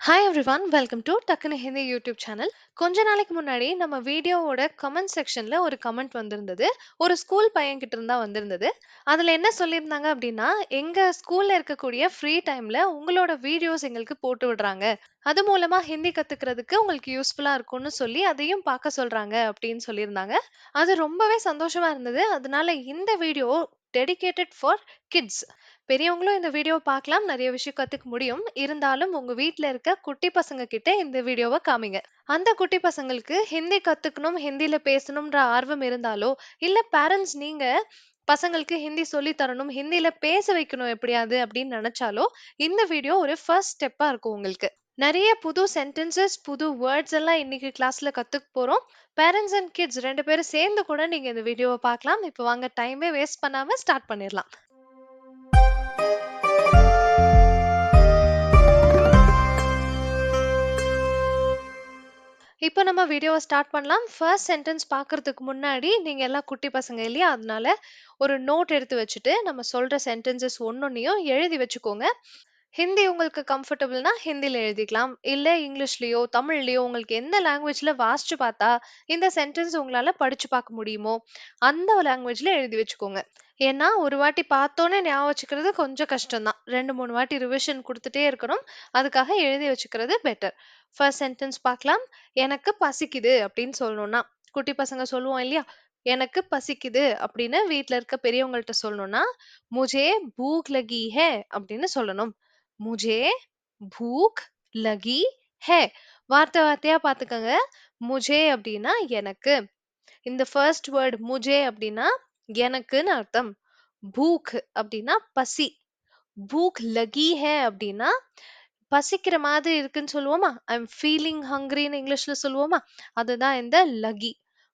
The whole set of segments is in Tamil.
ஹாய் எவ்ரிவன் வெல்கம் டு டக்குனு ஹிந்தி யூடியூப் சேனல். கொஞ்ச நாளைக்கு முன்னாடி நம்ம வீடியோவோட கமெண்ட் செக்ஷன்ல ஒரு கமெண்ட் வந்திருந்தது. ஒரு ஸ்கூல் பையன் கிட்ட இருந்தா வந்திருந்தது. அதுல என்ன சொல்லியிருந்தாங்க அப்படின்னா, எங்க ஸ்கூல்ல இருக்கக்கூடிய ஃப்ரீ டைம்ல உங்களோட வீடியோஸ் எங்களுக்கு போட்டு விடுறாங்க. அது மூலமா ஹிந்தி கத்துக்கிறதுக்கு உங்களுக்கு யூஸ்ஃபுல்லா இருக்கும்னு சொல்லி அதையும் பார்க்க சொல்றாங்க அப்படின்னு சொல்லியிருந்தாங்க. அது ரொம்பவே சந்தோஷமா இருந்தது. அதனால இந்த வீடியோ டெடிகேட்டட் ஃபார் கிட்ஸ். பெரியவங்களும் இந்த வீடியோ பார்க்கலாம். நெறைய விஷயம் கத்துக்க முடியும். இருந்தாலும் உங்க வீட்ல இருக்க குட்டி பசங்க கிட்ட இந்த வீடியோவ காமிங்க. அந்த குட்டி பசங்களுக்கு ஹிந்தி கத்துக்கணும், ஹிந்தில பேசணும்ன்ற ஆர்வம் இருந்தாலோ, இல்ல பேரண்ட்ஸ் நீங்க பசங்களுக்கு ஹிந்தி சொல்லி தரணும், ஹிந்தில பேச வைக்கணும் எப்படியாவது அப்படின்னு நெனச்சாலோ, இந்த வீடியோ ஒரு ஃபர்ஸ்ட் ஸ்டெப்பா இருக்கும் உங்களுக்கு. நெறைய புது சென்டென்சஸ், புது வேர்ட்ஸ் எல்லாம் இன்னைக்கு கிளாஸ்ல கத்துக்க போறோம். பேரண்ட்ஸ் அண்ட் கிட்ஸ் 2 பேரும் சேர்ந்து கூட நீங்க இந்த வீடியோவ பார்க்கலாம். இப்ப வாங்க டைமே வேஸ்ட் பண்ணாம ஸ்டார்ட் பண்ணிரலாம். இப்போ நம்ம வீடியோவ ஸ்டார்ட் பண்ணலாம். ஃபர்ஸ்ட் சென்டென்ஸ் பார்க்கறதுக்கு முன்னாடி, நீங்க எல்லாம் குட்டி பசங்க இல்லையா? அதனால ஒரு நோட் எடுத்து வச்சுட்டு, நம்ம சொல்ற சென்டென்சஸ் ஒண்ணொண்ணையும் எழுதி வச்சுக்கோங்க. ஹிந்தி உங்களுக்கு கம்ஃபர்டபுள்னா ஹிந்தில எழுதிக்கலாம். இல்ல இங்கிலீஷ்லயோ, தமிழ்லயோ உங்களுக்கு எந்த லாங்குவேஜ்ல வாசிச்சு பார்த்தா, இந்த சென்டென்ஸ் உங்களால படிச்சு பார்க்க முடியுமோ, அந்த லாங்குவேஜ்ல எழுதி வச்சுக்கோங்க. ஏன்னா, ஒரு வாட்டி பார்த்தோனே ஞாபகம் வச்சுக்கிறது கொஞ்சம் கஷ்டம் தான். 2, 3 வாட்டி ரிவிஷன் குடுத்துட்டே இருக்கணும். அதுக்காக எழுதி வச்சுக்கிறது பெட்டர். ஃபர்ஸ்ட் சென்டென்ஸ் பார்க்கலாம். "எனக்கு பசிக்குது" அப்படின்னு சொல்லணும்னா, குட்டி பசங்க சொல்லுவோம் இல்லையா? "எனக்கு பசிக்குது" அப்படின்னு வீட்ல இருக்க பெரியவங்கள்ட்ட சொல்லணும்னா, "முझे भूख लगी है" அப்படின்னு சொல்லணும். "मुझे भूख लगी है" வார்த்தை வார்த்தையா பார்த்துக்கங்க. "मुझे" அப்படின்னா எனக்கு. இந்த ஃபர்ஸ்ட் வேர்ட் "முझे" அப்படின்னா எனக்குன்னு அர்த்தம். "பூக்" அப்படின்னா பசி. "பூக் லகி ஹை" அப்படின்னா பசிக்கிற மாதிரி இருக்குன்னு சொல்லுவோமா? ஐ அம் ஃபீலிங் ஹங்க்ரின்னு இங்கிலீஷ்ல சொல்லுவோமா? அதுதான் இந்த லகி.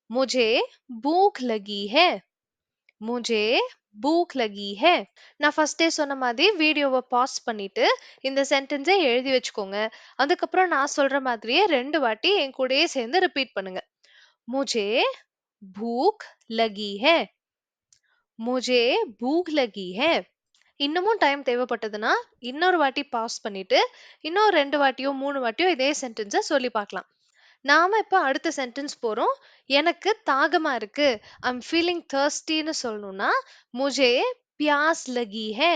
"முझे भूख लगी है" "मुझे भूख लगी है" நான் ஃபர்ஸ்ட்டே சொன்ன மாதிரி வீடியோவ பாஸ் பண்ணிட்டு, இந்த சென்டென்ஸ எழுதி வச்சுக்கோங்க. அதுக்கப்புறம் நான் சொல்ற மாதிரியே 2 வாட்டி என் கூடயே சேர்ந்து ரிப்பீட் பண்ணுங்க. "मुझे भूख लगी है" "मुझे भूख लगी है" இன்னமும் டைம் தேவைப்பட்டதுன்னா, இன்னொரு வாட்டி பாஸ் பண்ணிட்டு, இன்னும் 2 வாட்டியோ, 3 வாட்டியோ இதே சென்டென்ஸ சொல்லி பார்க்கலாம். நாம இப்ப அடுத்த சென்டென்ஸ் போறோம். எனக்கு தாகமா இருக்கு. ஐ அம் ஃபீலிங் தர்ஸ்டின்னு சொல்லணும்னா, "मुझे प्यास लगी है"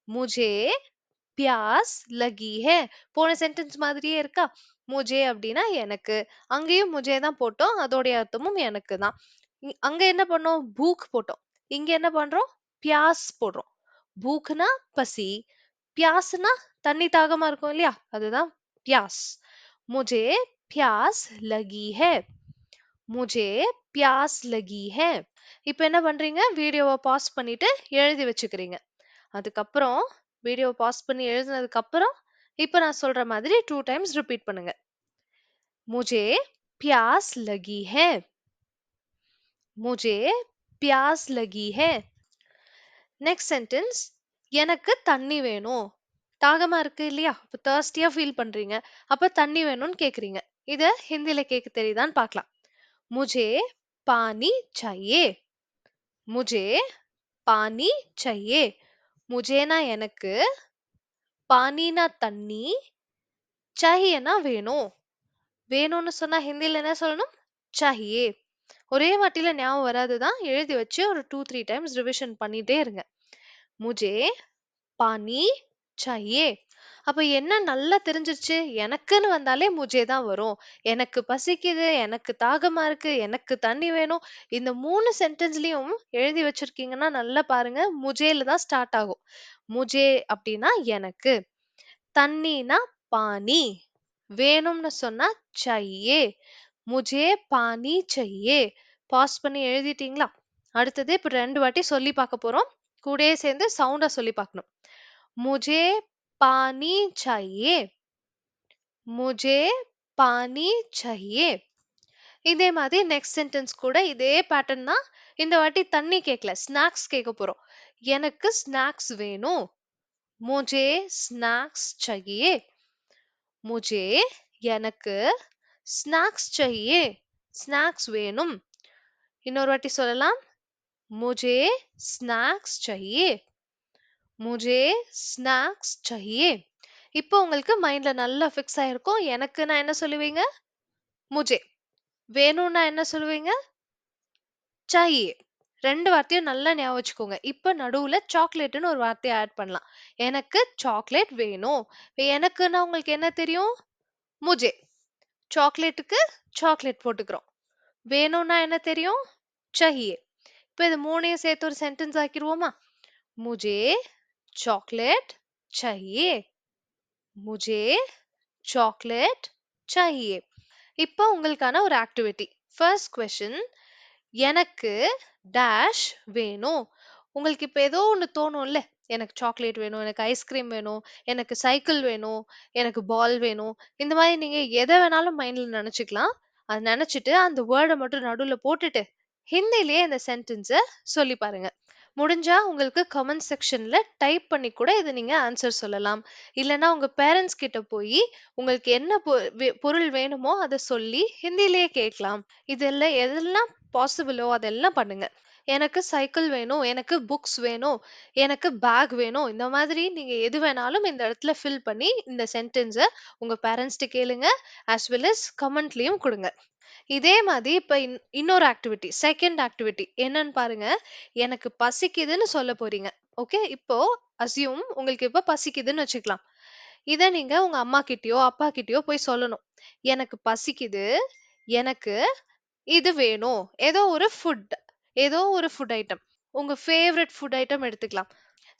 "मुझे प्यास लगी है" போன சென்டென்ஸ் மாதிரியே இருக்கா? "मुझे" அப்படின்னா எனக்கு. அங்கேயும் "मुझे" தான் போட்டோம். அதோடைய அர்த்தமும் எனக்கு தான். அங்க என்ன பண்ணோம்? பூக் போட்டோம். இங்க என்ன பண்றோம்? பியாஸ் போடுறோம். பூக்னா பசி. பியாஸ்னா தண்ணி தாகமா இருக்கும் இல்லையா? அதுதான் பியாஸ். "मुझे प्यास लगी है" "मुझे प्यास लगी है" இப்ப என்ன பண்றீங்க? வீடியோவ பாஸ் பண்ணிட்டு எழுதி வச்சுக்கிறீங்க. அதுக்கப்புறம் வீடியோவ பாஸ் பண்ணி எழுதினதுக்கு அப்புறம், இப்ப நான் சொல்ற மாதிரி 2 டைம்ஸ் ரிப்பீட் பண்ணுங்க. "मुझे प्यास लगी है" "मुझे प्यास लगी है" நெக்ஸ்ட் சென்டென்ஸ் எனக்கு தண்ணி வேணும். தாகமா இருக்கு இல்லையா? அப்ப தர்ஸ்டியா ஃபீல் பண்றீங்க. அப்ப தண்ணி வேணும்னு கேக்குறீங்க. இத ஹிந்தில கேட்க தெரியுதான்னு பார்க்கலாம். "मुझे पानी चाहिए" "मुझे पानी चाहिए" முஜேனா எனக்கு, பானினா தண்ணி, சாஹியேனா வேணும். வேணும்னு சொன்னா ஹிந்தில என்ன சொல்லணும்? சாஹியே. ஒரே வாட்டில ஞாபகம் வராது தான். எழுதி வச்சு ஒரு 2, 3 டைம்ஸ் ரிவிஷன் பண்ணிட்டே இருங்க. "मुझे पानी चाहिए" அப்ப என்ன நல்லா தெரிஞ்சிருச்சு? எனக்குன்னு வந்தாலே முஜே தான் வரும். எனக்கு பசிக்குது, எனக்கு தாகமா இருக்கு, எனக்கு தண்ணி வேணும். இந்த 3 சென்டென்ஸ்லயும் எழுதி வச்சிருக்கீங்கன்னா நல்லா பாருங்க. முஜேல தான் ஸ்டார்ட் ஆகும். முஜே அப்படின்னா எனக்கு. தண்ணீனா பானி. வேணும்னு சொன்னா चाहिए. मुझे पानी चाहिए. பாஸ் பண்ணி எழுதிட்டீங்களா? அடுத்தது இப்ப 2 வாட்டி சொல்லி பார்க்க போறோம். கூடயே சேர்ந்து சவுண்டா சொல்லி பார்க்கணும். "मुझे पानी चाहिए" "मुझे पानी चाहिए" இதே மாதிரி நெக்ஸ்ட் சென்டென்ஸ் கூட இதே பேட்டர்ன் தான். இந்த வாட்டி தண்ணி கேட்கல. ஸ்நாக்ஸ் கேட்க போறோம். எனக்கு ஸ்நாக்ஸ் வேணும். "मुझे स्नैक्स चाहिए" "मुझे" எனக்கு ஸ்நாக்ஸ் चाहिए ஸ்நாக்ஸ் வேணும். இன்னொரு வாட்டி சொல்லலாம். "मुझे स्नैक्स चाहिए" "मुझे स्नैक्स चाहिए" இப்போ உங்களுக்கு மைண்ட்ல நல்லா ஃபிக்ஸ் ஆயிருக்கும். எனக்குன்னா என்ன சொல்லுவீங்க? முஜே. வேணும்னா என்ன சொல்லுவீங்க? சாஹியே. 2 வார்த்தையும் நல்லா ஞாபகம் வச்சுக்கோங்க. இப்ப நடுவுல சாக்லேட்ன்னு ஒரு வார்த்தைய ஆட் பண்ணலாம். எனக்கு சாக்லேட் வேணும். எனக்குன்னா உங்களுக்கு என்ன தெரியும்? முஜே. சாக்லேட்டுக்கு சாக்லேட் போட்டுக்கிறோம். வேணும்னா என்ன தெரியும்? चाहिए. இப்ப இது 3யும் சேர்த்து ஒரு சென்டென்ஸ் ஆக்கிருவோமா? मुझे चॉकलेट चाहिए. मुझे चॉकलेट चाहिए. இப்போ உங்களுக்கான ஒரு ஆக்டிவிட்டி. ஃபர்ஸ்ட் கொஸ்டின் எனக்கு டேஷ் வேணும். உங்களுக்கு இப்ப ஏதோ ஒண்ணு தோணும்ல. எனக்கு சாக்லேட் வேணும், எனக்கு ஐஸ்கிரீம் வேணும், எனக்கு சைக்கிள் வேணும், எனக்கு பால் வேணும். இந்த மாதிரி நீங்க எத வேணாலும் மைண்ட்ல நெனச்சுக்கலாம். அத நெனச்சுட்டு அந்த வேர்ட மட்டும் நடுவுல போட்டுட்டு, ஹிந்திலயே இந்த சென்டென்ஸ சொல்லி பாருங்க. முடிஞ்சா உங்களுக்கு கமெண்ட் செக்ஷன்ல டைப் பண்ணி கூட இத நீங்க ஆன்சர் சொல்லலாம். இல்லன்னா உங்க பேரண்ட்ஸ் கிட்ட போயி உங்களுக்கு என்ன பொருள் வேணுமோ அத சொல்லி ஹிந்திலயே கேட்கலாம். எதெல்லாம் பாசிபிளோ அதெல்லாம் பண்ணுங்க. எனக்கு சைக்கிள் வேணும், எனக்கு புக்ஸ் வேணும், எனக்கு பேக் வேணும். இந்த மாதிரி நீங்க எது வேணாலும் இந்த இடத்துல ஃபில் பண்ணி இந்த சென்டென்ஸ உங்க பேரண்ட்ஸ்ட்ட கேளுங்க. ஆஸ் வெல் அஸ் கமெண்ட்லயும் குடுங்க. இதே மாதிரி இப்ப இன்னொரு ஆக்டிவிட்டி, செகண்ட் ஆக்டிவிட்டி என்னன்னு பாருங்க. எனக்கு பசிக்குதுன்னு சொல்லப் போறீங்க. ஓகே. இப்போ உங்களுக்கு இப்ப பசிக்குதுன்னு வச்சுக்கலாம். இத நீங்க உங்க அம்மாகிட்டயோ, அப்பாகிட்டயோ போய் சொல்லணும். எனக்கு பசிக்குது. எனக்கு இது வேணும். ஏதோ ஒரு ஃபுட் ஐட்டம். உங்க ஃபேவரைட் ஃபுட் ஐட்டம் எடுத்துக்கலாம்.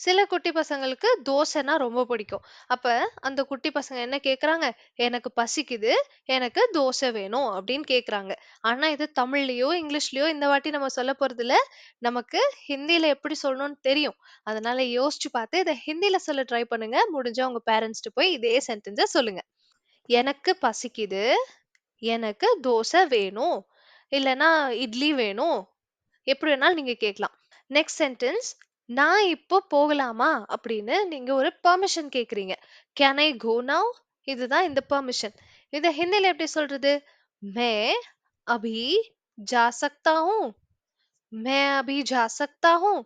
சில குட்டி பசங்களுக்கு தோசைன்னா ரொம்ப பிடிக்கும். அப்ப அந்த குட்டி பசங்க என்ன கேக்குறாங்க? "எனக்கு பசிக்குது. எனக்கு தோசை வேணும்." அப்படின்னு கேக்குறாங்க. ஆனா இது தமிழ்லயோ, இங்கிலீஷ்லயோ இந்த வாட்டி நம்ம சொல்லப் போறதில்ல. நமக்கு ஹிந்தில எப்படி சொல்லணும்னு தெரியும். அதனால யோசிச்சு பார்த்து இத ஹிந்தில சொல்ல ட்ரை பண்ணுங்க. முடிஞ்சா உங்க பேரண்ட்ஸ்ட்ட போய் இதே சென்டென்ஸ சொல்லுங்க. "எனக்கு பசிக்குது. எனக்கு தோசை வேணும்." இல்லன்னா இட்லி வேணும். எப்படி வேணாலும் நீங்க கேட்கலாம். நெக்ஸ்ட் சென்டென்ஸ் நான் இப்போ போகலாமா அப்படின்னு நீங்க ஒரு பெர்மிஷன் கேக்குறீங்க. Can I go now? இதுதான் இந்த பெர்மிஷன். இத ஹிந்தில எப்படி சொல்றது? मैं अभी जा सकता हूँ. मैं अभी जा सकता हूँ.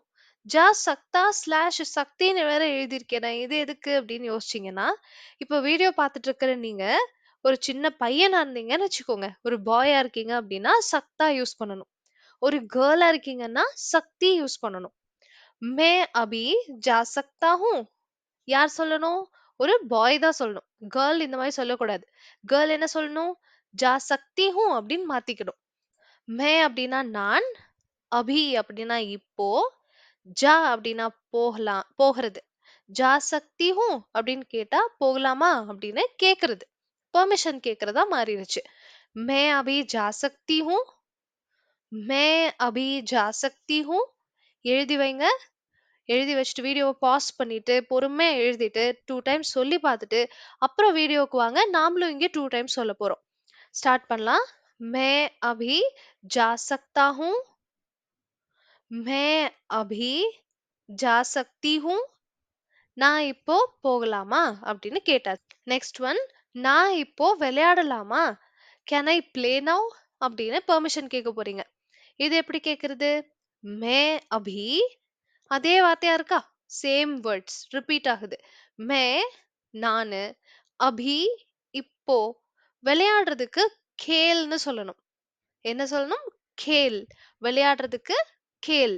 जा सकता ஸ்லாஷ் சக்தின்னு வேற எழுதியிருக்கேனே. இது எதுக்கு அப்படின்னு யோசிச்சீங்கன்னா, இப்ப வீடியோ பார்த்துட்டு இருக்கிற நீங்க ஒரு சின்ன பையனா இருந்தீங்கன்னு வச்சுக்கோங்க. ஒரு பாயா இருக்கீங்க அப்படின்னா சக்தா யூஸ் பண்ணணும். ஒரு கேர்ளா இருக்கீங்கன்னா சக்தி யூஸ் பண்ணணும். மே அபி ஜா சக்தா ஹூ. யார் சொல்லணும்? ஒரு பாய் தான் சொல்லணும். கேர்ள் இந்த மாதிரி சொல்லக்கூடாது. கேர்ள் என்ன சொல்லணும்? ஜா சக்தி ஹூ அப்படின்னு மாத்திக்கணும். மே அப்படின்னா நான், அபி அப்படின்னா இப்போ, ஜா அப்படின்னா போகிறது. ஜா சக்தி ஹூ அப்படின்னு கேட்டா போகலாமா அப்படின்னு கேக்குறது. பெர்மிஷன் கேக்குறதா மாறிடுச்சு. மே அபி ஜா சக்தி ஹூ. மே அபி ஜா சக்தி ஹூ. எழுதி வைங்க. எழுதி வச்சுட்டு வீடியோவ பாஸ் பண்ணிட்டு, பொறுமையா எழுதிட்டு, 2 டைம்ஸ் சொல்லி பார்த்துட்டு, அப்புறம் வீடியோவுக்கு வாங்க. நாமளும் இங்க 2 டைம்ஸ் சொல்லப் போறோம். ஸ்டார்ட் பண்ணலாம். मैं अभी जा सकता हूँ. मैं अभी जा सकती हूँ. நான் இப்போ போகலாமா? அப்படின்னு கேட்டாச்சு. நெக்ஸ்ட் ஒன் நான் இப்போ விளையாடலாமா? Can I play now? அப்படின்னு பெர்மிஷன் கேட்க போறீங்க. இது எப்படி கேக்குறது? मैं अभी அதே வார்த்தையா இருக்கா? சேம் வேர்ட்ஸ் ரிப்பீட் ஆகுது. மே நானு, அபி இப்போ, விளையாடுறதுக்கு கேல்ன்னு சொல்லணும். என்ன சொல்லணும்? கேல். விளையாடுறதுக்கு கேல்.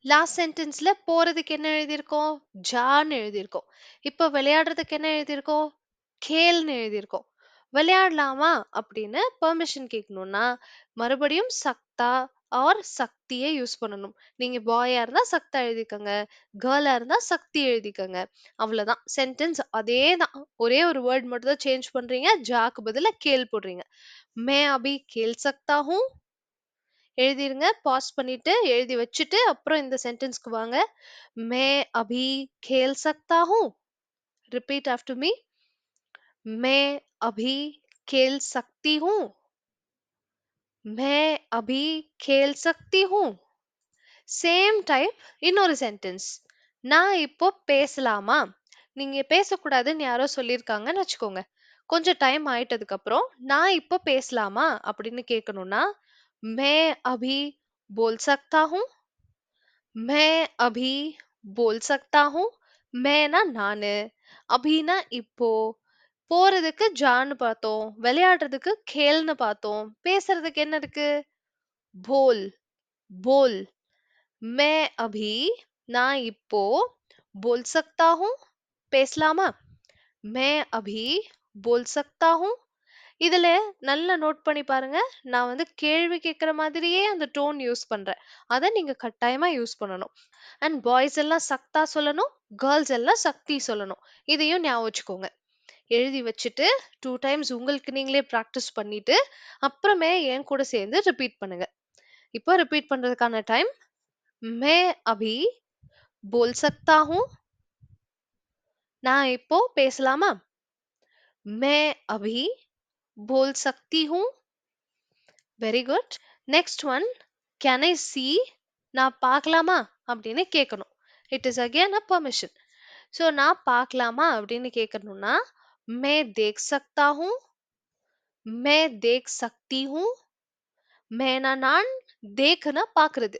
லாஸ்ட் சென்டென்ஸ்ல போறதுக்கு என்ன எழுதியிருக்கோம்? ஜான்னு எழுதியிருக்கோம். இப்ப விளையாடுறதுக்கு என்ன எழுதியிருக்கோம்? கேல்ன்னு எழுதியிருக்கோம். விளையாடலாமா அப்படின்னு பெர்மிஷன் கேட்கணும்னா மறுபடியும் சக்தா ஆர் சக்தியை யூஸ் பண்ணணும். நீங்க பாயா இருந்தா சக்தா எழுதிக்கங்க. கேர்ளா இருந்தா சக்தி எழுதிக்கங்க. அவ்வளவுதான். சென்டென்ஸ் அதேதான். ஒரே ஒரு வேர்ட் மட்டும் தான் சேஞ்ச் பண்றீங்க. ஜாக்கு பதிலா கேல் போடுறீங்க. मैं अभी खेल सकता हूँ. எழுதிருங்க. பாஸ் பண்ணிட்டு எழுதி வச்சுட்டு அப்புறம் இந்த சென்டென்ஸ்க்கு வாங்க. मैं अभी खेल सकता हूँ. Repeat after me. मैं अभी खेल सकती हूँ. मैं अभी खेल सकती हूँ. சேம் டைப் இன்னொரு சென்டென்ஸ். நான் இப்போ பேசலாமா? நீங்க பேசக்கூடாதுன்னு யாரோ சொல்லியிருக்காங்கன்னு வச்சுக்கோங்க. கொஞ்சம் டைம் ஆயிட்டதுக்கு அப்புறம் நான் இப்போ பேசலாமா அப்படின்னு கேட்கணும்னா मैं अभी बोल सकता हूँ. मैं अभी बोल सकता हूँ. மேனா நானு, அபின்னா இப்போ, போறதுக்கு ஜான்னு பார்த்தோம். விளையாடுறதுக்கு கேல்ன்னு பார்த்தோம். பேசுறதுக்கு என்ன இருக்கு? போல், போல். मैं अभी நான் இப்போ बोल सकता हूँ பேசலாமா? मैं अभी बोल सकता हूँ இதுல நல்லா நோட் பண்ணி பாருங்க. நான் வந்து கேள்வி கேட்கிற மாதிரியே அந்த டோன் யூஸ் பண்றேன். அத நீங்க கட்டாயமா யூஸ் பண்ணணும். அண்ட் பாய்ஸ் எல்லாம் சக்தா சொல்லணும். கேர்ள்ஸ் எல்லாம் சக்தி சொல்லணும். இதையும் ஞாபகம் வச்சுக்கோங்க. எழுதி வச்சுட்டு 2 டைம்ஸ் உங்களுக்கு நீங்களே பிராக்டிஸ் பண்ணிட்டு, அப்புறமே என் கூட சேர்ந்து ரிப்பீட் பண்ணுங்க. இப்போ ரிப்பீட் பண்றதுக்கான டைம். मैं अभी बोल सकता हूँ நான் இப்போ பேசலாமா? मैं अभी बोल सकती हूँ. Very good. Next one, can I see நான் பார்க்கலாமா அப்படின்னு கேட்கணும். It is again a permission. So நான் பார்க்கலாமா அப்படின்னு கேட்கணும்னா मैं देख सकता हूँ, मैं देख सकती हूँ. मैனா நான், தேக்னா பார்க்கிறது.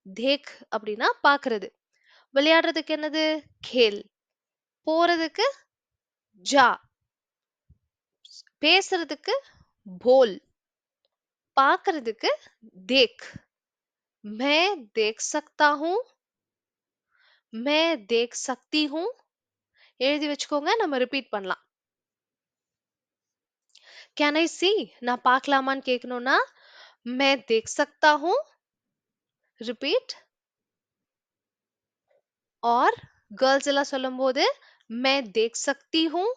தேக் அப்படின்னா பார்க்கிறது. விளையாடுறதுக்கு என்னது? கேல். போறதுக்கு ஜா. பேசுறதுக்கு போல். பார்க்கிறதுக்கு தேக். मैं देख सकता हूँ, मैं देख सकती हूँ. எழுதி வச்சுக்கோங்க. நம்ம ரிப்பீட் பண்ணலாம். கேன் ஐ see நான் பார்க்கலாமான்னு கேட்கணும்னா मैं देख सकता हूँ. ரிப்பீட். और கேர்ள்ஸ் எல்லாம் சொல்லும்போது मैं देख सकती हूँ.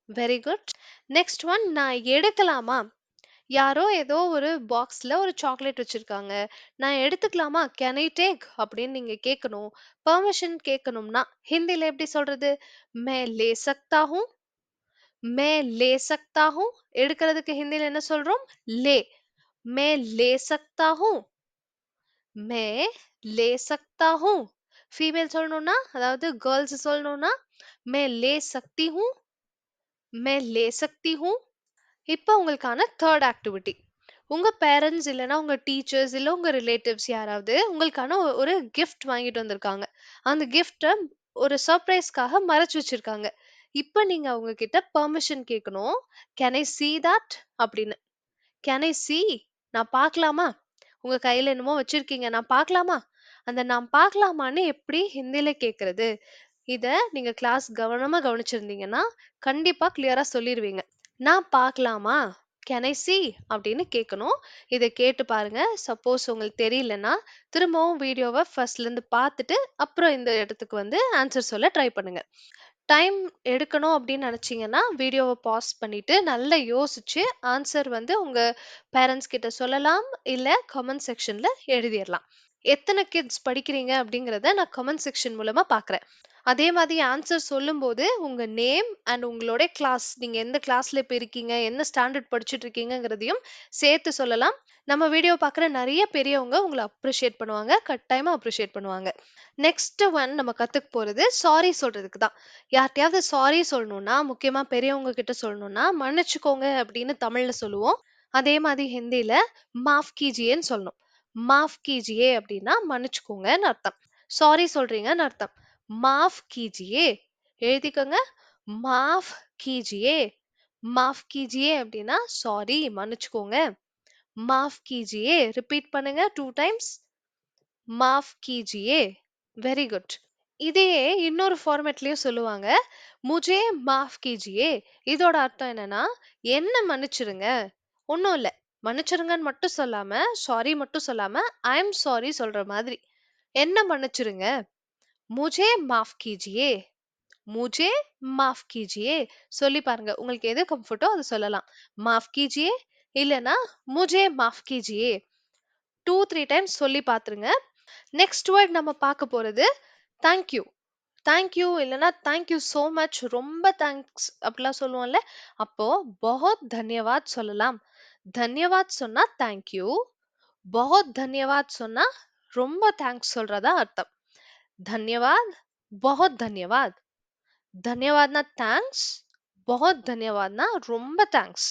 Very good. நெக்ஸ்ட் ஒன், நான் எடுக்கலாமா? யாரோ ஏதோ ஒரு பாக்ஸ்ல ஒரு சாக்லேட் வச்சிருக்காங்க. நான் எடுத்துக்கலாமா? கேன் ஐ டேக் அப்படின்னு நீங்க கேட்கணும். பெர்மிஷன் கேட்கணும்னா ஹிந்தில எப்படி சொல்றது? मैं ले सकता हूँ, मैं ले सकता हूँ. எடுக்கிறதுக்கு ஹிந்தில என்ன சொல்றோம்? ले. मैं ले सकता हूँ, मैं ले सकता हूँ. ஃபீமேல் சொல்லணும்னா, அதாவது கேர்ள்ஸ் சொல்லணும்னா मैं ले सकती हूँ, मैं ले सकती हूँ. இப்போ உங்களுக்கான தேர்ட் ஆக்டிவிட்டி. உங்க பேரண்ட்ஸ் இல்லனா உங்க டீச்சர்ஸ் இல்ல உங்க ரிலேட்டிவ்ஸ் யாராவது உங்களுக்கான ஒரு கிஃப்ட் வாங்கிட்டு வந்திருக்காங்க. அந்த கிஃப்ட்ட ஒரு சர்ப்ரைஸ்க்காக மறைச்சு வச்சிருக்காங்க. இப்ப நீங்க அவங்க கிட்ட பெர்மிஷன் கேட்கணும். கேன் ஐ see that அப்படின்னு. கேன் ஐ see நான் பார்க்கலாமா? உங்க கையில என்னமோ வச்சிருக்கீங்க. நான் பார்க்கலாமா? அந்த நான் பார்க்கலாமான்னு எப்படி ஹிந்தில கேட்கறது? இத நீங்க கிளாஸ் கவனமா கவனிச்சிருந்தீங்கன்னா, கண்டிப்பா கிளியரா சொல்லிருவீங்க. நான் பார்க்கலாமா? கேன் ஐ see அப்படின்னு கேட்கணும். இத கேட்டு பாருங்க. சப்போஸ் உங்களுக்கு தெரியலன்னா, திரும்பவும் வீடியோவ ஃபர்ஸ்ட்ல இருந்து பார்த்துட்டு, அப்புறம் இந்த இடத்துக்கு வந்து ஆன்சர் சொல்ல ட்ரை பண்ணுங்க. டைம் எடுக்கணும் அப்படின்னு நினைச்சீங்கன்னா, வீடியோவ பாஸ் பண்ணிட்டு, நல்லா யோசிச்சு ஆன்சர் வந்து உங்க பேரண்ட்ஸ் கிட்ட சொல்லலாம். இல்ல கமெண்ட் செக்ஷன்ல எழுதிறலாம். எத்தன கிட்ஸ் படிக்கிறீங்க அப்படிங்கிறத நான் கமெண்ட் செக்ஷன் மூலமா பார்க்குறேன். அதே மாதிரி ஆன்சர் சொல்லும்போது உங்க நேம் அண்ட் உங்களோட கிளாஸ், நீங்க எந்த கிளாஸ்ல இப்ப இருக்கீங்க, என்ன ஸ்டாண்டர்ட் படிச்சுட்டு இருக்கீங்கங்கிறதையும் சேர்த்து சொல்லலாம். நம்ம வீடியோ பார்க்குற நெறைய பெரியவங்க உங்கள அப்ரிஷியேட் பண்ணுவாங்க. கட்டாயமா அப்ரிஷியேட் பண்ணுவாங்க. நெக்ஸ்ட் ஒன் நம்ம கத்துக்க போறது சாரி சொல்றதுக்கு தான். யார்ட்டயாவது சாரி சொல்லணும்னா, முக்கியமா பெரியவங்க கிட்ட சொல்லணும்னா, மன்னிச்சுக்கோங்க அப்படின்னு தமிழ்ல சொல்லுவோம். அதே மாதிரி ஹிந்தில மாஃப் கீஜியேன்னு சொல்லணும். மாஃப் கீஜியே அப்படின்னா மன்னிச்சுக்கோங்கன்னு அர்த்தம். சாரி சொல்றீங்கன்னு அர்த்தம். மாஃப் கீஜியே. எழுதிக்கோங்க. மாஃப் கீஜியே. மாஃப் கீஜியே அப்படின்னா சாரி மன்னிச்சுக்கோங்க. மாஃப் கீஜியே. ரிப்பீட் பண்ணுங்க 2 டைம்ஸ். மாஃப் கீஜியே. Very good. இதையே இன்னொரு ஃபார்மேட்லயும் சொல்லுவாங்க. முஜே மாஃப் கீஜியே. இதோட அர்த்தம் என்னன்னா, என்ன மன்னிச்சிருங்க. ஒண்ணும் இல்ல. மன்னிச்சிருங்கன்னு மட்டும் சொல்லாம, சாரி மட்டும் சொல்லாம, ஐ அம் சாரி சொல்ற மாதிரி. என்ன மன்னிச்சிருங்க. முஜே மாஃப் கீஜியே. முஜே மாஃப் கீஜியே. சொல்லி பாருங்க. உங்களுக்கு எது கம்ஃபர்ட்டோ அத சொல்லலாம். மாஃப் கீஜியே இல்லன்னா முஜே மாஃப் கீஜியே. 2, 3 டைம்ஸ் சொல்லி பாத்துருங்க. நெக்ஸ்ட் வேர்ட் நம்ம பார்க்க போறது தேங்க் யூ. தேங்க் யூ இல்லன்னா தேங்க் யூ சோ மச், ரொம்ப தேங்க்ஸ் அப்படிலாம் சொல்லுவோம்ல. அப்போ बहुत धन्यवाद சொல்லலாம். धन्यवाद சொன்னா தேங்க் யூ. बहुत धन्यवाद சொன்னா ரொம்ப தேங்க்ஸ் சொல்றதா அர்த்தம். धन्यवाद, बहुत धन्यवाद. धन्यवादனா தேங்க்ஸ். बहुत धन्यवादனா ரொம்ப தேங்க்ஸ்.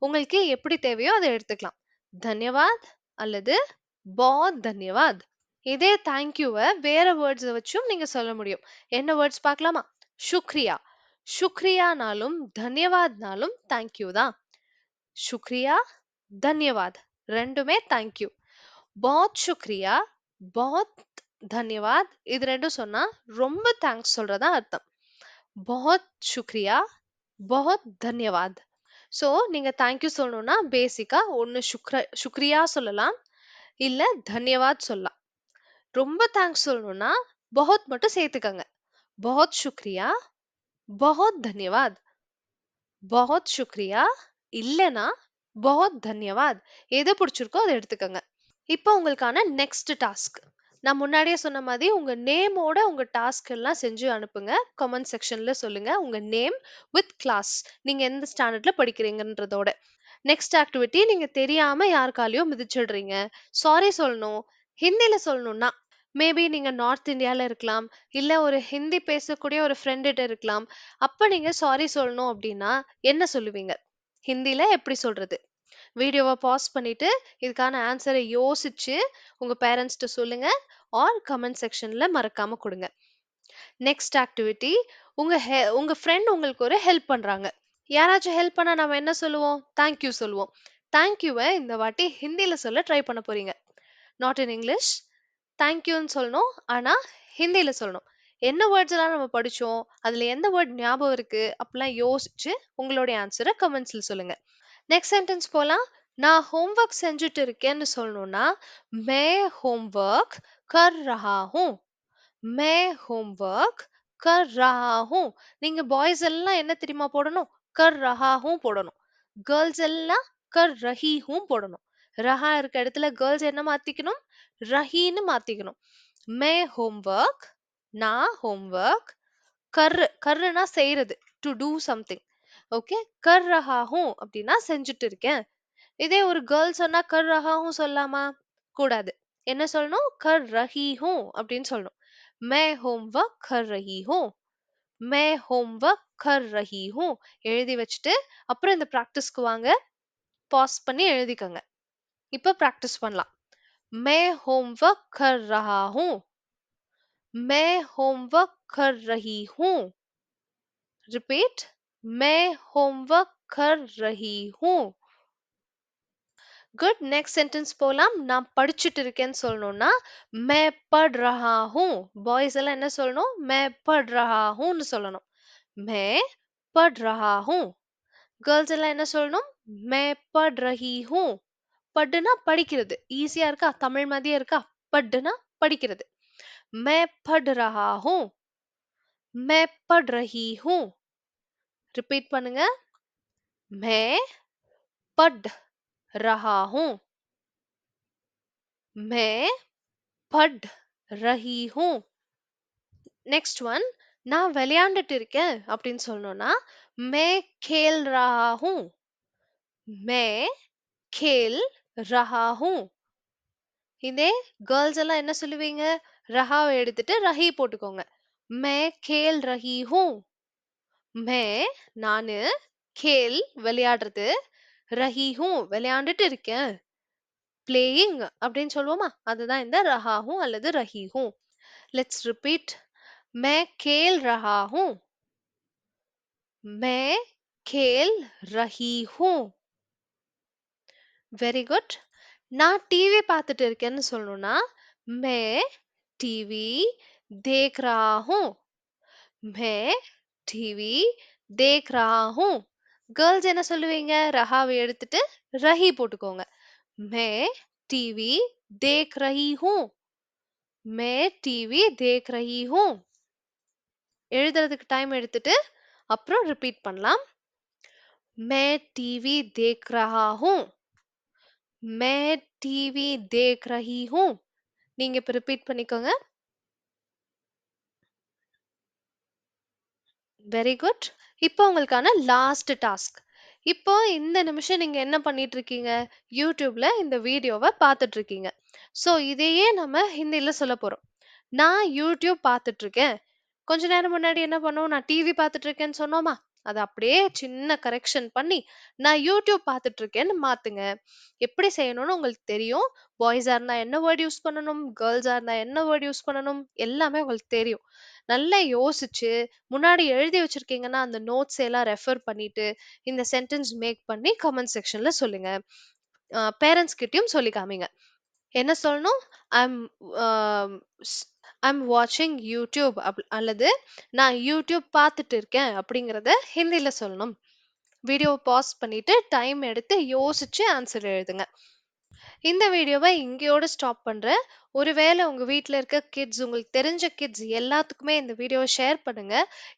உங்களுக்கு எப்படி தேவையோ அத எடுத்துக்கலாம். धन्यवाद அல்லது बहुत धन्यवाद. இதே தேங்க் யூவ வேற வேர்ட்ஸ வச்சும் நீங்க சொல்ல முடியும். என்ன வேர்ட்ஸ் பார்க்கலாமா? शुक्रिया. शुक्रियाனாலும் தன்யவாத்னாலும் தேங்க் யூ தான். शुक्रिया, धन्यवाद 2மே தேங்க் யூ. बहुत शुक्रिया, बहुत धन्यवाद இது 2ம் சொன்னா ரொம்ப தேங்க்ஸ் சொல்றதா அர்த்தம். बहुत शुक्रिया, बहुत धन्यवाद. சோ நீங்க தேங்க் யூ சொல்லணும்னா பேசிக்கா ஒண்ணு शुक्रिया சொல்லலாம். இல்ல धन्यवाद சொல்லலாம். ரொம்ப தேங்க்ஸ் சொல்லணும்னா बहुत மட்டும் சேர்த்துக்கங்க. बहुत शुक्रिया, बहुत धन्यवाद. बहुत शुक्रिया இல்லனா बहुत धन्यवाद. எது பிடிச்சிருக்கோ அத எடுத்துக்கங்க. இப்போ உங்களுக்கான நெக்ஸ்ட் டாஸ்க். நான் முன்னாடியே சொன்ன மாதிரி உங்க நேமோட உங்க டாஸ்க் எல்லாம் செஞ்சு அனுப்புங்க. கமெண்ட் செக்ஷன்ல சொல்லுங்க. உங்க நேம் வித் கிளாஸ். நீங்க எந்த ஸ்டாண்டர்ட்ல படிக்கிறீங்கன்றதோட. நெக்ஸ்ட் ஆக்டிவிட்டி நீங்க தெரியாம யார் காலையோ மிதிச்சிடுறீங்க. சாரி சொல்லணும். ஹிந்தில சொல்லணும்னா மேபி நீங்க நார்த் இந்தியால இருக்கலாம். இல்ல ஒரு ஹிந்தி பேசக்கூடிய ஒரு ஃப்ரெண்டுட்ட இருக்கலாம். அப்ப நீங்க சாரி சொல்லணும் அப்படின்னா என்ன சொல்லுவீங்க? ஹிந்தில எப்படி சொல்றது? வீடியோவ பாஸ் பண்ணிட்டு இதுக்கான ஆன்சரை யோசிச்சு உங்க பேரண்ட்ஸ்ட்ட சொல்லுங்க. ஆர் கமெண்ட் செக்ஷன்ல மறக்காம கொடுங்க. நெக்ஸ்ட் ஆக்டிவிட்டி உங்க ஃப்ரெண்ட் உங்களுக்கு ஒரு ஹெல்ப் பண்றாங்க. யாராச்சும் ஹெல்ப் பண்ணா நம்ம என்ன சொல்லுவோம்? தேங்க் யூ சொல்லுவோம். தேங்க் யூவ இந்த வாட்டி ஹிந்தில சொல்ல ட்ரை பண்ண போறீங்க. Not in English. தேங்க் யூன்னு சொல்லணும். ஆனா ஹிந்தில சொல்லணும். என்ன வேர்ட்ஸ் எல்லாம் நம்ம படிச்சோம்? அதுல எந்த வேர்ட் ஞாபகம் இருக்கு? அப்படிலாம் யோசிச்சு உங்களுடைய ஆன்சர கமெண்ட்ஸ்ல சொல்லுங்க. நெக்ஸ்ட் சென்டென்ஸ் போலாம். நான் ஹோம்வொர்க் செஞ்சுட்டு இருக்கேன்னு சொல்லணும்னா, मैं होमवर्क कर रहा हूँ. मैं होमवर्क कर रहा हूँ. நீங்க பாய்ஸ் எல்லாம் என்ன தெரியுமா போடணும்? कर रहा हूँ போடணும். கேர்ள்ஸ் எல்லாம் कर रही हूँ போடணும். ரஹா இருக்க இடத்துல கேர்ள்ஸ் என்ன மாத்திக்கணும்? ரஹீன்னு மாத்திக்கணும். मैं होमवर्क, நான் होमवर्क, கர்னா செய்யறது, டு டூ சம்திங். ஓகே, கர் ரஹா ஹூம் அப்படின்னா செஞ்சுட்டு இருக்கேன். இதே ஒரு கேர்ள் சொன்னா கர் ரஹா ஹூம் சொல்லலாமா? கூடாது. என்ன சொல்லணும்? கர் ரஹி ஹூம் அப்படின்னு சொல்லணும். மே ஹோம்வொர்க் கர் ரஹி ஹூம். மே ஹோம்வொர்க் கர் ரஹி ஹூம். எழுதி வச்சுட்டு அப்புறம் இந்த பிராக்டிஸ்க்கு வாங்க. பாஸ் பண்ணி எழுதிக்கங்க. இப்ப பிராக்டிஸ் பண்ணலாம். மே ஹோம்வொர்க் கர் ரஹா ஹூம். மே ஹோம்வொர்க் கர் ரஹி ஹூம். रिपीट, मैं होमवर्क कर रही हूँ. குட். நெக்ஸ்ட் சென்டென்ஸ் போலாம். நான் படிச்சுட்டு இருக்கேன்னு சொல்லணும்னா मैं पढ़ रहा हूँ. பாய்ஸ் எல்லாம் என்ன சொல்லணும்? मैं पढ़ रहा हूँன்னு சொல்லணும். मैं पढ़ रहा हूँ. கேர்ள்ஸ் எல்லாம் என்ன சொல்லணும்? मैं पढ़ रही हूँ. படுனா படிக்கிறது. ஈஸியா இருக்கா? தமிழ் மாதிரியே இருக்கா? படுனா படிக்கிறது. मैं पढ़ रहा हूँ. मैं पढ़ रही हूँ. ரிப்பீட் பண்ணுங்க. मैं पढ़ रहा हूँ. मैं पढ़ रही हूँ. Next one. நான் விளையாண்டுட்டு இருக்கேன் அப்படின்னு சொல்லணும்னா मैं खेल रहा हूँ. मैं खेल रहा हूँ. இதே கேர்ள்ஸ் எல்லாம் என்ன சொல்லுவீங்க? ரஹாவை எடுத்துட்டு ரஹி போட்டுக்கோங்க. मैं खेल रही हूँ. मैं நானு, खेल விளையாடுறது, रही हूँ விளையாண்டுட்டு இருக்கேன். பிளேயிங் அப்படின்னு சொல்லுவோமா? அதுதான் இந்த ரஹா ஹூ அல்லது ரஹி ஹூ. Let's repeat. मैं खेल रहा हूँ. मैं खेल रही हूँ. Very good. நான் டிவி பார்த்துட்டு இருக்கேன்னு சொல்லணும்னா मैं टीवी देख रहा हूँ. मैं टीवी देख रहा हूँ. கேர்ள்ஸ் என்ன சொல்லுவீங்க? ரஹாவை எடுத்துட்டு ரஹி போட்டுக்கோங்க. मैं टीवी देख रही हूँ. मैं टीवी देख रही हूँ. எழுதுறதுக்கு டைம் எடுத்துட்டு அப்புறம் ரிப்பீட் பண்ணலாம். मैं टीवी देख रहा हूँ. मैं टीवी देख रही हूँ. நீங்க இப்ப ரிப்பீட் பண்ணிக்கோங்க. Very good. இப்போ உங்களுக்கான லாஸ்ட் டாஸ்க். இப்போ இந்த நிமிஷம் நீங்க என்ன பண்ணிட்டு இருக்கீங்க? யூடியூப்ல இந்த வீடியோவ பார்த்துட்டு இருக்கீங்க. சோ இதையே நம்ம ஹிந்தில சொல்ல போறோம். நான் யூடியூப் பார்த்துட்டு இருக்கேன். கொஞ்ச நேரம் முன்னாடி என்ன பண்ணோம்? நான் டிவி பார்த்துட்டு இருக்கேன்னு சொன்னோமா? அத அப்படியே சின்ன கரெக்ஷன் பண்ணி, நான் YouTube பார்த்துட்டு இருக்கேன்னு மாத்துங்க. எப்படி செய்யணும்னு உங்களுக்கு தெரியும். பாய்ஸா இருந்தா என்ன வேர்ட் யூஸ் பண்ணணும், கேர்ல்ஸா இருந்தா என்ன வேர்ட் யூஸ் பண்ணணும், எல்லாமே உங்களுக்கு தெரியும். நல்லா யோசிச்சு, முன்னாடி எழுதி வச்சிருக்கீங்கன்னா, அந்த நோட்ஸ் எல்லாம் ரெஃபர் பண்ணிட்டு, இந்த சென்டென்ஸ் மேக் பண்ணி கமெண்ட் செக்ஷன்ல சொல்லுங்க. பேரண்ட்ஸ் கிட்டயும் சொல்லி காமிங்க. என்ன சொல்லணும்? ஐம் அம் ஸ் ஐம் வாட்சிங் யூடியூப் அல்லது நான் யூடியூப் பார்த்துட்டு இருக்கேன் அப்படிங்கிறத ஹிந்தில சொல்லணும். வீடியோ பாஸ் பண்ணிட்டு டைம் எடுத்து யோசிச்சு ஆன்சர் எழுதுங்க. இந்த வீடியோவை இங்கேயோட ஸ்டாப் பண்றேன். ஒருவேளை உங்க வீட்ல இருக்க கிட்ஸ், உங்களுக்கு தெரிஞ்ச கிட்ஸ் எல்லாத்துக்குமே இந்த வீடியோவை ஷேர் பண்ணுங்க.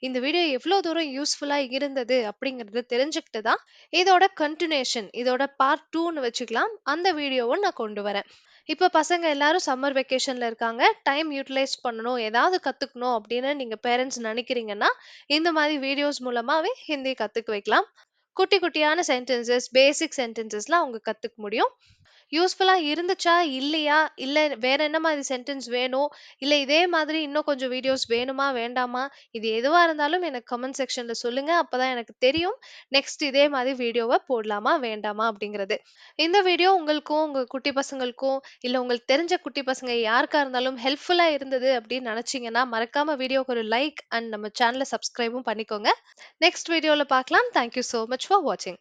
இந்த வீடியோ எவ்வளோ தூரம் யூஸ்ஃபுல்லா இருந்தது அப்படிங்கறத தெரிஞ்சுக்கிட்டு தான் இதோட கன்டினியூஷன், இதோட பார்ட் 2ன்னு வச்சுக்கலாம். அந்த வீடியோவை நான் கொண்டு வரேன். இப்ப பசங்க எல்லாரும் சம்மர் வெக்கேஷன்ல இருக்காங்க. டைம் யூட்டிலைஸ் பண்ணணும், ஏதாவது கத்துக்கணும் அப்படின்னு நீங்க பேரண்ட்ஸ் நினைக்கிறீங்கன்னா, இந்த மாதிரி வீடியோஸ் மூலமாவே ஹிந்தி கத்துக்க வைக்கலாம். குட்டி குட்டியான சென்டென்சஸ், பேசிக் சென்டென்சஸ்லாம் அவங்க கத்துக்க முடியும். யூஸ்ஃபுல்லா இருந்துச்சா? இல்லையா? இல்ல வேற என்ன மாதிரி சென்டென்ஸ் வேணும்? இல்ல இதே மாதிரி இன்னும் கொஞ்சம் வீடியோஸ் வேணுமா? வேண்டாமா? இது எதுவா இருந்தாலும் எனக்கு கமெண்ட் செக்ஷன்ல சொல்லுங்க. அப்பதான் எனக்கு தெரியும். நெக்ஸ்ட் இதே மாதிரி வீடியோவ போடலாமா? வேண்டாமா? அப்படிங்கிறது. இந்த வீடியோ உங்களுக்கும், உங்க குட்டி பசங்களுக்கும், இல்ல உங்களுக்கு தெரிஞ்ச குட்டி பசங்க யாருக்கா இருந்தாலும் ஹெல்ப்ஃபுல்லா இருந்தது அப்படின்னு நினைச்சீங்கன்னா, மறக்காம வீடியோக்கு ஒரு லைக் அண்ட் நம்ம சேனல சப்ஸ்கிரைபும் பண்ணிக்கோங்க. நெக்ஸ்ட் வீடியோல பார்க்கலாம். Thank you so much for வாட்சிங்.